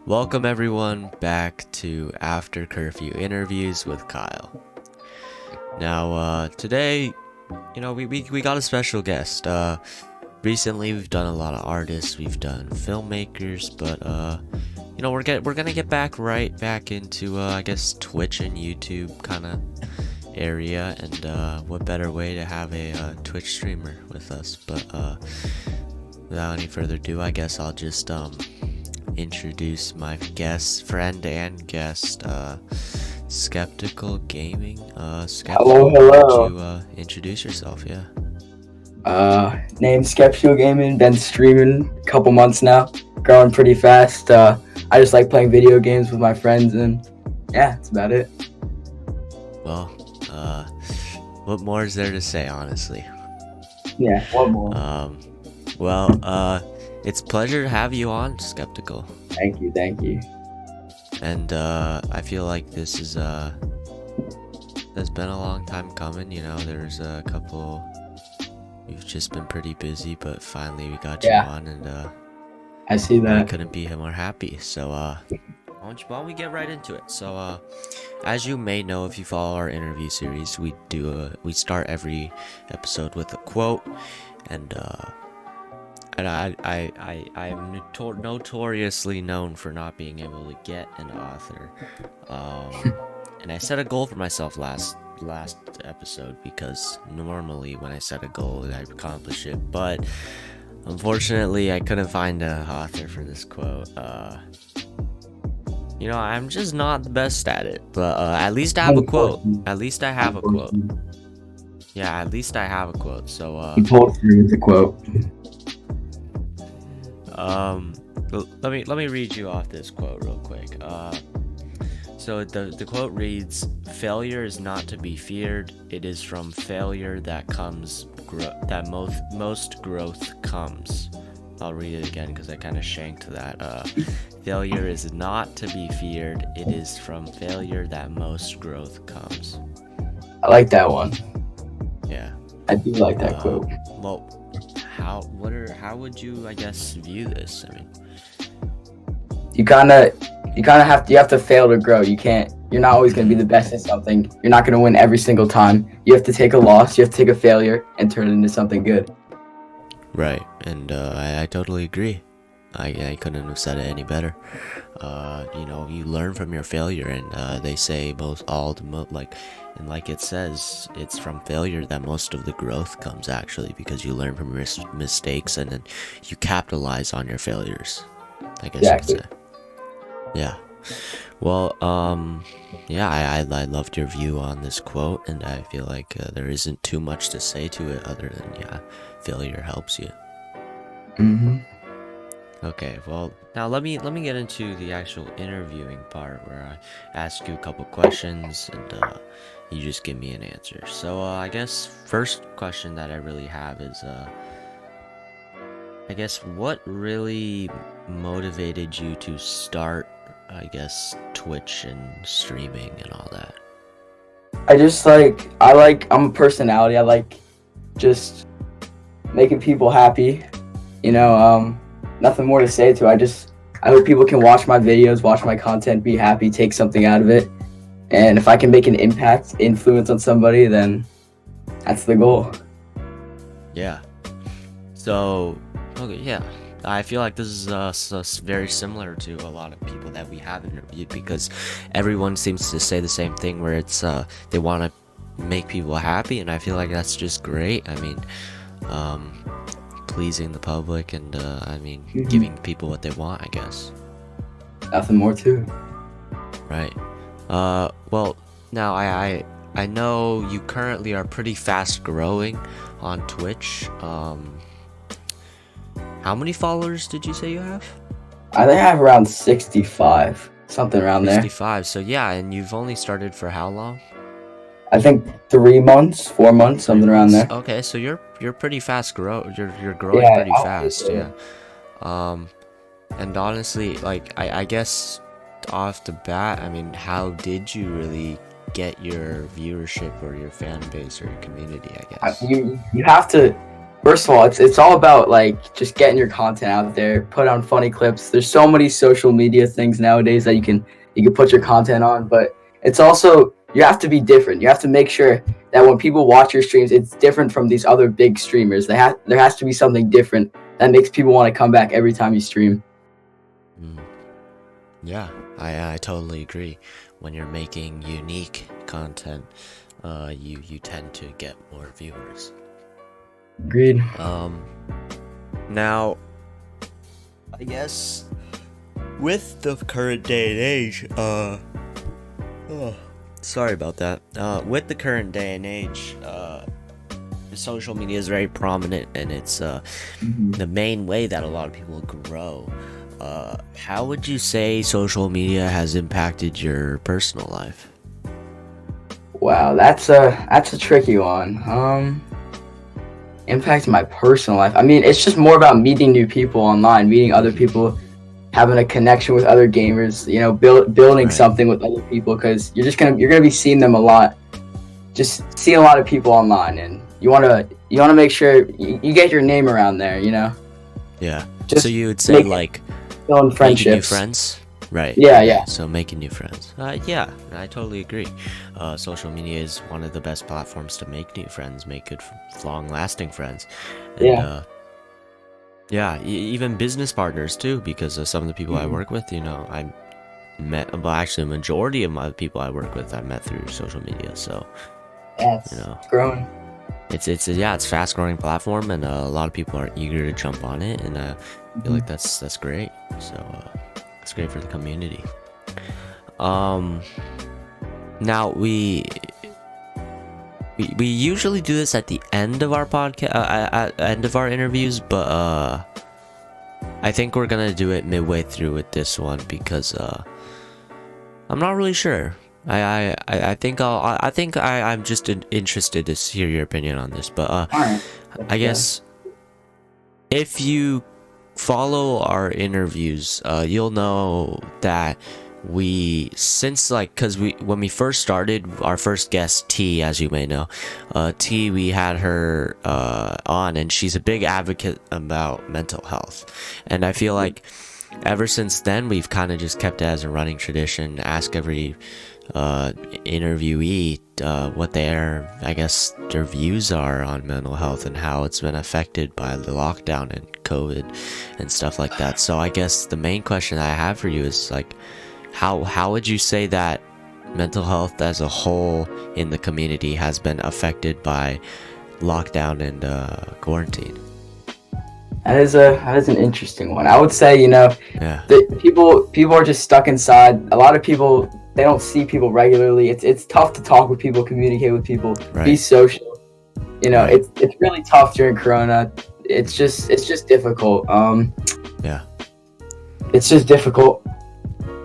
Welcome everyone back to After Curfew Interviews with Kyle. Now, today, we got a special guest. Recently we've done a lot of artists, we've done filmmakers, but we're gonna get right back into I guess Twitch and YouTube kind of area, and what better way to have a Twitch streamer with us? But without any further ado, I guess I'll just introduce my friend and guest, Skeptical Gaming. Hello, Skeptical, why hello. don't you introduce yourself? Yeah. Name SkeptialGaming. Been streaming a couple months now. Growing pretty fast. I just like playing video games with my friends, and yeah, that's about it. Well, what more is there to say, honestly? Yeah, one more. It's a pleasure to have you on, Skeptical. Thank you. And I feel like this is has been a long time coming. There's a couple. We've just been pretty busy, but finally we got you on, and I see I that. couldn't be more happy. So why don't we get right into it? So as you may know, if you follow our interview series, we start every episode with a quote, and I'm notoriously known for not being able to get an author. And I set a goal for myself last episode, because normally when I set a goal I accomplish it, but unfortunately I couldn't find an author for this quote. I'm just not the best at it, but at least I have a quote. At least I have a quote. Yeah, at least I have a quote. So You pulled through with the quote. let me read you off this quote real quick. So the quote reads, "Failure is not to be feared. It is from failure that most growth comes." I'll read it again because I kind of shanked that. Failure is not to be feared. It is from failure that most growth comes. I like that one. Yeah. I do like that quote. Well, how would you, I guess, view this? I mean, You have to fail to grow. You're not always gonna be the best at something. You're not gonna win every single time. You have to take a loss. You have to take a failure and turn it into something good. right, and I totally agree. I couldn't have said it any better. You learn from your failure, and they say like it says, it's from failure that most of the growth comes, actually, because you learn from your mistakes and then you capitalize on your failures, I guess Exactly. you could say. Yeah. Well, yeah, I loved your view on this quote, and I feel like there isn't too much to say to it other than, failure helps you. Mm-hmm. Okay, well, now let me get into the actual interviewing part, where I ask you a couple questions and you just give me an answer. So I guess first question that I really have is I guess what really motivated you to start, I guess, Twitch and streaming and all that? I'm a personality. I like just making people happy. Nothing more to say to it. I hope people can watch my videos, watch my content, be happy, take something out of it. And if I can make an impact, influence on somebody, then that's the goal. Yeah. So, okay, yeah. I feel like this is very similar to a lot of people that we have interviewed, because everyone seems to say the same thing, where it's they want to make people happy, and I feel like that's just great. I mean, pleasing the public, and giving people what they want, I guess. Nothing more to it. Right. Well, now I know you currently are pretty fast growing on Twitch. How many followers did you say you have? I think I have around 65, something around there. 65. So yeah, and you've only started for how long? I think 3 months, 4 months, something around there. Okay, so you're pretty fast you're growing Yeah, pretty I'll fast, say yeah. And honestly, like I guess off the bat, I mean, how did you really get your viewership or your fan base or your community, I guess? You have to First of all, it's all about like just getting your content out there, put on funny clips. There's so many social media things nowadays that you can put your content on, but it's also you have to be different. You have to make sure that when people watch your streams, it's different from these other big streamers. There has to be something different that makes people want to come back every time you stream. Yeah, I totally agree. When you're making unique content, you tend to get more viewers. Agreed. Now, I guess with the current day and age, sorry about that. With the current day and age, social media is very prominent, and it's the main way that a lot of people grow. How would you say social media has impacted your personal life? Wow, that's a tricky one. Impact my personal life. I mean, it's just more about meeting new people online, meeting other people, having a connection with other gamers. You know, building Right. something with other people, because you're gonna be seeing them a lot. Just seeing a lot of people online, and you wanna make sure you get your name around there. You know, Yeah. just So you would say like building making friendships. new friends? Right. Yeah. So making new friends. Yeah, I totally agree. Social media is one of the best platforms to make new friends, make good, long-lasting friends. And, Yeah. even business partners too, because of some of the people I work with, I met, well, actually, the majority of my people I work with, I met through social media. So, Yeah, it's growing. it's fast-growing platform, and a lot of people are eager to jump on it, and I feel like that's great. So, it's great for the community. Now we usually do this at the end of our podcast, at end of our interviews, but I think we're gonna do it midway through with this one, because I'm not really sure. I think I'm just interested to hear your opinion on this, but All right. I guess if you follow our interviews, you'll know that because when we first started, our first guest, T, as you may know, T, we had her on, and she's a big advocate about mental health, and I feel like ever since then we've kind of just kept it as a running tradition, ask every interviewee what their views are on mental health and how it's been affected by the lockdown and COVID and stuff like that. So I guess the main question I have for you is like, how would you say that mental health as a whole in the community has been affected by lockdown and quarantine? That is an interesting one. I would say, Yeah. that people are just stuck inside. A lot of people, they don't see people regularly. It's tough to talk with people, communicate with people, Right. be social. Right. It's really tough during Corona. It's just difficult. Yeah. It's just difficult.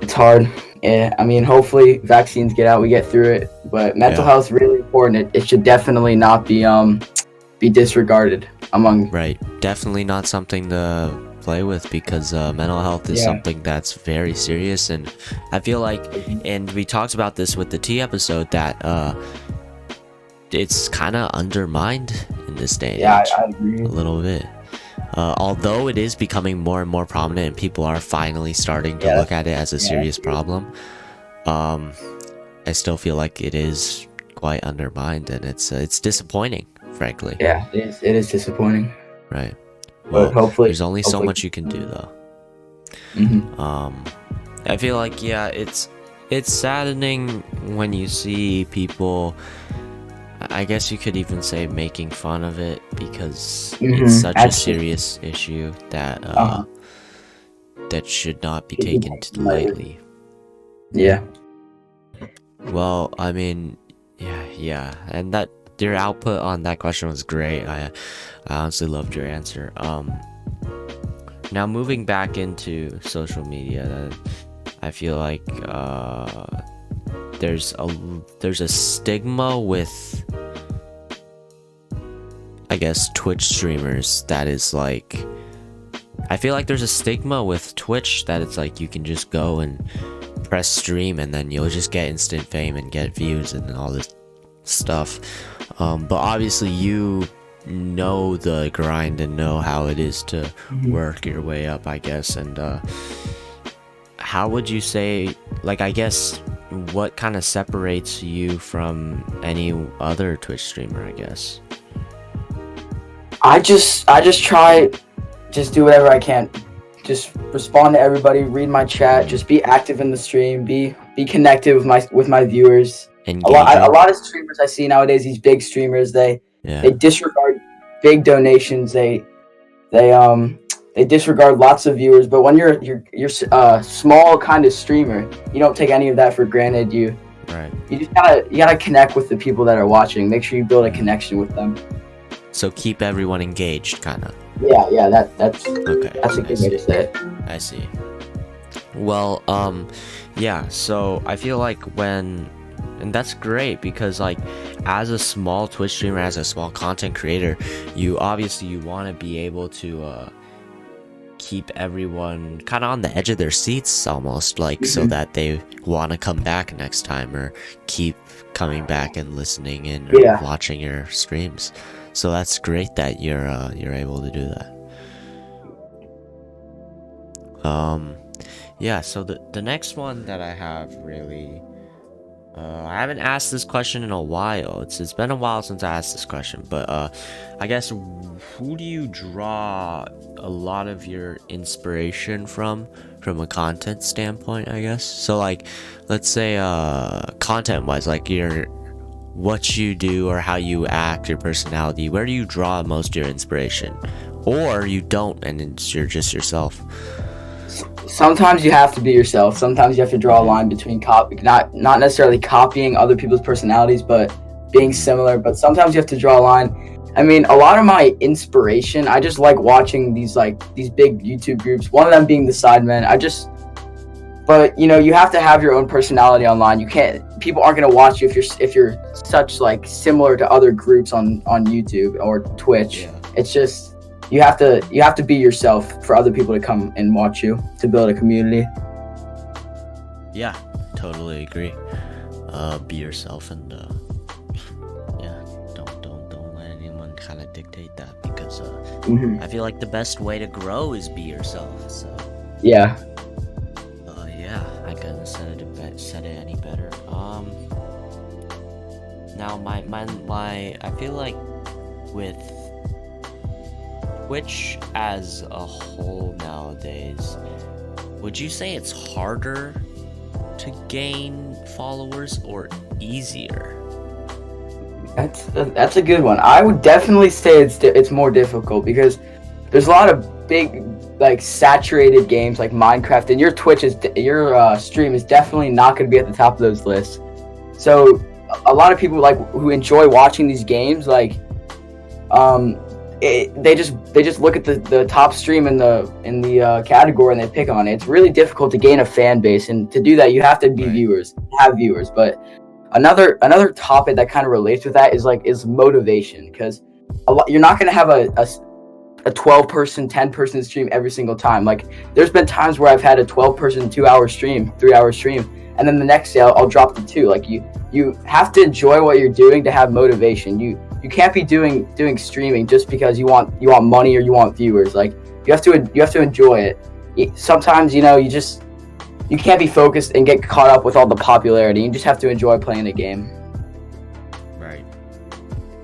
It's hard. Yeah, I mean, hopefully vaccines get out, we get through it. But mental health is really important. It should definitely not be disregarded among. Right. Definitely not something to play with, because mental health is something that's very serious, and I feel like, and we talked about this with the T episode, that it's kind of undermined in this day and age. I agree. A little bit. Although it is becoming more and more prominent, and people are finally starting to look at it as a serious problem, I still feel like it is quite undermined, and it's disappointing, frankly. Yeah, it is disappointing. Right. But Well, hopefully, there's only so much you can do, though. I feel like, it's saddening when you see people, I guess you could even say, making fun of it, because it's such a serious issue that that should not be taken lightly. Yeah. Well, I mean, yeah, and that your output on that question was great. I honestly loved your answer. Now moving back into social media, I feel like there's a stigma with, I guess, Twitch streamers that is like, I feel like there's a stigma with Twitch that it's like you can just go and press stream and then you'll just get instant fame and get views and all this stuff. But obviously you know the grind and know how it is to Mhm. work your way up, I guess. And how would you say, like, I guess, what kind of separates you from any other Twitch streamer, I guess? I just try, just do whatever I can, just respond to everybody, read my chat, just be active in the stream, be connected with my viewers. A Engaging? lot of streamers I see nowadays, these big streamers, Yeah. they disregard big donations. They they disregard lots of viewers. But when you're small kind of streamer, you don't take any of that for granted. Right. You gotta connect with the people that are watching. Make sure you build a connection with them. So keep everyone engaged, kind of. Yeah, that's Okay. a good way to say it. I see. Well, yeah, so I feel like and that's great because, like, as a small Twitch streamer, as a small content creator, you want to be able to keep everyone kind of on the edge of their seats almost, like, so that they want to come back next time or keep coming back and listening in or watching your streams. So that's great that you're able to do that. Yeah, so the next one that I have, really, I haven't asked this question in a while. It's been a while since I asked this question, but I guess, who do you draw a lot of your inspiration from a content standpoint, I guess? So, like, let's say content wise, like what you do or how you act, your personality, where do you draw most of your inspiration? Or you don't, and you're just yourself? Sometimes you have to be yourself. Sometimes you have to draw a line between not necessarily copying other people's personalities, but being similar. But sometimes you have to draw a line. I mean, a lot of my inspiration, I just like watching these big YouTube groups. One of them being the Sidemen. But you have to have your own personality online. You can't. People aren't gonna watch you if you're such similar to other groups on YouTube or Twitch. Yeah. It's just. You have to be yourself for other people to come and watch you, to build a community. Yeah, totally agree. Be yourself, and yeah, don't let anyone kind of dictate that, because I feel like the best way to grow is be yourself. So yeah, yeah, I couldn't have said it any better. Now my I feel like with Twitch as a whole nowadays, would you say it's harder to gain followers or easier? that's a good one. I would definitely say it's more difficult because there's a lot of big saturated games like Minecraft, and your stream is definitely not going to be at the top of those lists. So a lot of people who enjoy watching these games they just look at the top stream in the category and they pick on it. It's really difficult to gain a fan base, and to do that you have to be have viewers. But another topic that kind of relates with that is motivation, because you're not going to have a 12-person 10-person stream every single time. There's been times where I've had a 12-person 2-hour stream, 3-hour stream, and then the next day I'll drop to 2. You have to enjoy what you're doing to have motivation. You can't be doing streaming just because you want money or you want viewers. You have to enjoy it. Sometimes you can't be focused and get caught up with all the popularity. You just have to enjoy playing the game. Right.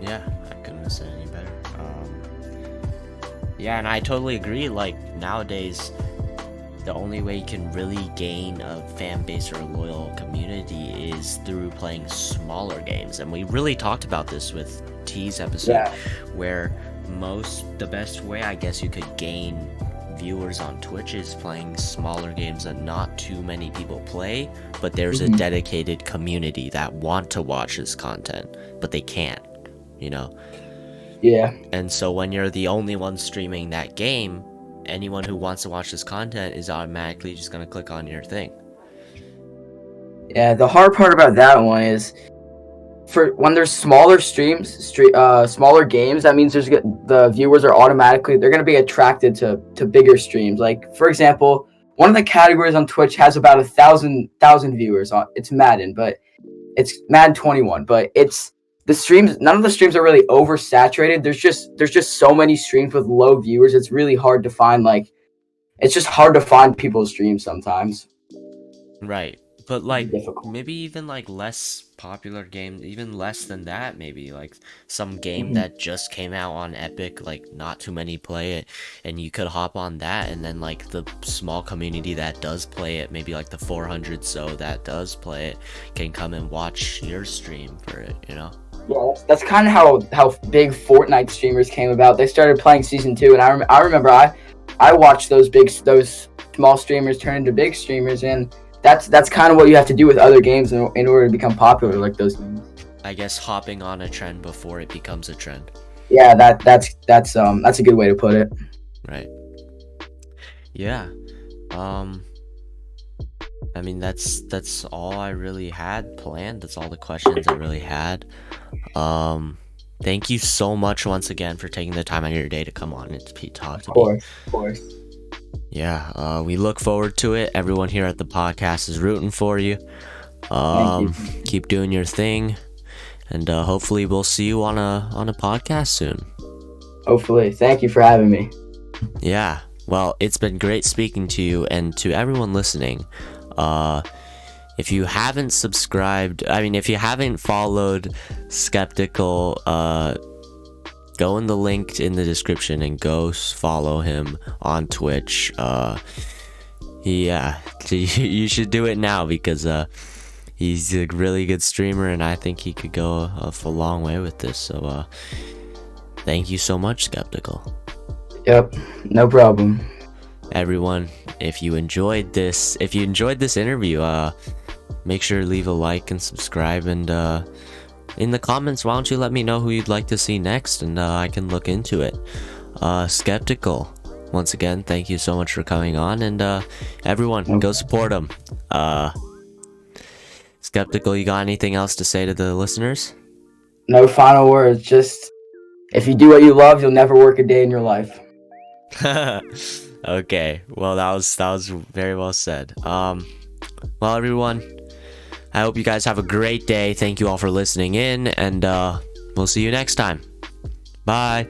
Yeah, I couldn't have said any better. Yeah, and I totally agree. Nowadays, the only way you can really gain a fan base or a loyal community is through playing smaller games. And we really talked about this with T's episode, where the best way I guess you could gain viewers on Twitch is playing smaller games that not too many people play, but there's a dedicated community that want to watch this content, but they can't, Yeah. And so when you're the only one streaming that game, anyone who wants to watch this content is automatically just going to click on your thing. Yeah, the hard part about that one is when there's smaller smaller games, that means the viewers are they're going to be attracted to bigger streams. For example, one of the categories on Twitch has about 1,000 viewers on. It's Madden, but it's Madden 21, but it's the streams, none of the streams are really oversaturated. There's just so many streams with low viewers. It's really hard to find it's just hard to find people's streams sometimes. Right. But It's like difficult. maybe even like less popular games, even less than that, maybe like some game Mhm. that just came out on Epic, like not too many play it, and you could hop on that, and then like the small community that does play it, maybe like the 400 so that does play it, can come and watch your stream for it, you know? Yeah, that's kind of how big Fortnite streamers came about. They started playing season 2, and I remember I watched those small streamers turn into big streamers, and that's kind of what you have to do with other games in order to become popular like those games. I guess hopping on a trend before it becomes a trend. Yeah, that's a good way to put it. Right. Yeah. Um I mean that's all I really had planned. That's all the questions I really had. Thank you so much once again for taking the time out of your day to come on and talk to me. Of course. Yeah, we look forward to it. Everyone here at the podcast is rooting for you. Thank you. Keep doing your thing, and hopefully we'll see you on a podcast soon. Hopefully. Thank you for having me. Yeah. Well, it's been great speaking to you, and to everyone listening. If you haven't subscribed, if you haven't followed Skeptical, go in the link in the description and go follow him on Twitch. Yeah, you should do it now because he's a really good streamer, and I think he could go a long way with this. So thank you so much, Skeptical. Yep, no problem. Everyone, if you enjoyed this interview, make sure to leave a like and subscribe, and in the comments, why don't you let me know who you'd like to see next, and I can look into it. Skeptical, once again, thank you so much for coming on, and everyone, go support him. Skeptical, you got anything else to say to the listeners? No final words. Just if you do what you love, you'll never work a day in your life. Okay, well that was very well said. Well, everyone, I hope you guys have a great day. Thank you all for listening in, and we'll see you next time. Bye.